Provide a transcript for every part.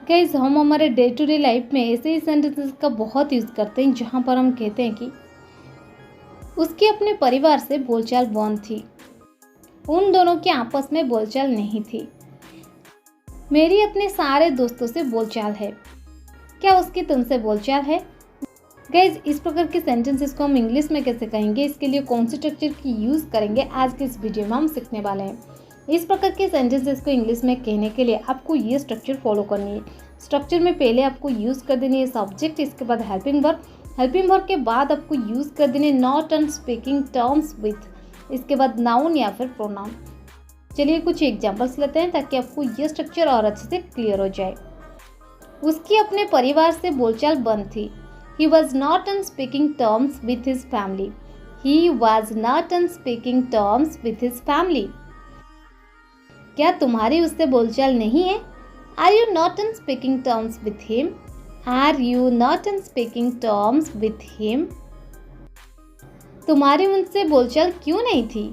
Guys, हम हमारे day to day life में ऐसे ही सेंटेंसेस का बहुत यूज़ करते हैं जहाँ पर हम कहते हैं कि उसकी अपने परिवार से बोलचाल बंद थी, उन दोनों के आपस में बोलचाल नहीं थी, मेरी अपने सारे दोस्तों से बोलचाल है, क्या उसकी तुमसे बोलचाल है। गाइज, इस प्रकार के सेंटेंसेस को हम इंग्लिश में कैसे कहेंगे, इसके लिए कौन से स्ट्रक्चर की यूज़ करेंगे, आज के इस वीडियो में हम सीखने वाले हैं। इस प्रकार के सेंटेंसेस को इंग्लिश में कहने के लिए आपको ये स्ट्रक्चर फॉलो करनी है। स्ट्रक्चर में पहले आपको यूज़ कर देनी है सब्जेक्ट, इसके बाद हेल्पिंग वर्ब, हेल्पिंग वर्ब के बाद आपको यूज़ कर देनी है not and speaking terms with, इसके बाद नाउन या फिर प्रोनाउन। चलिए कुछ एग्जाम्पल्स लेते हैं ताकि आपको ये स्ट्रक्चर और अच्छे से क्लियर हो जाए। उसकी अपने परिवार से बोलचाल बंद थी। He was not on speaking terms with his family. He was not on speaking terms with his family. क्या तुम्हारी उससे बोलचाल नहीं है? Are you not on speaking terms with him? Are you not on speaking terms with him? तुम्हारी उनसे बोलचाल क्यों नहीं थी?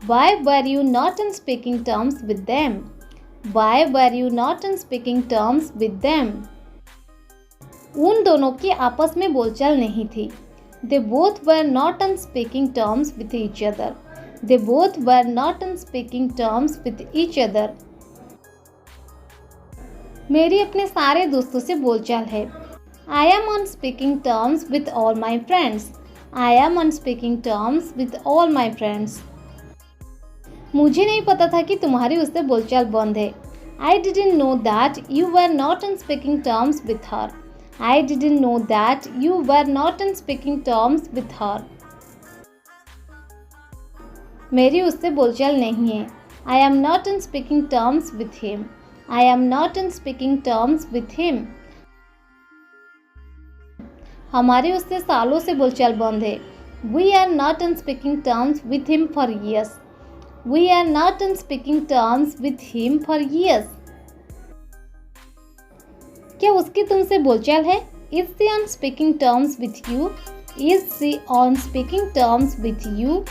Why were you not on speaking terms with them? Why were you not on speaking terms with them? उन दोनों की आपस में बोलचाल नहीं थी। They both were not on speaking terms with each other. They both were not on speaking terms with each other. मेरी अपने सारे दोस्तों से बोलचाल है। I am on speaking terms with all my friends. I am on speaking terms with all my friends. मुझे नहीं पता था कि तुम्हारी उससे बोलचाल बंद है। I didn't know that you were not on speaking terms with her. I didn't know that you were not on speaking terms with her. मेरी उससे बोलचाल नहीं है। I am not on speaking terms with him. I am not on speaking terms with him. हमारी उससे सालों से बोलचाल बंद है। We are not on speaking terms with him for years. We are not on speaking terms with him for years. क्या उसकी तुमसे बोलचाल है? Is she on speaking terms with you? Is she on speaking terms with you?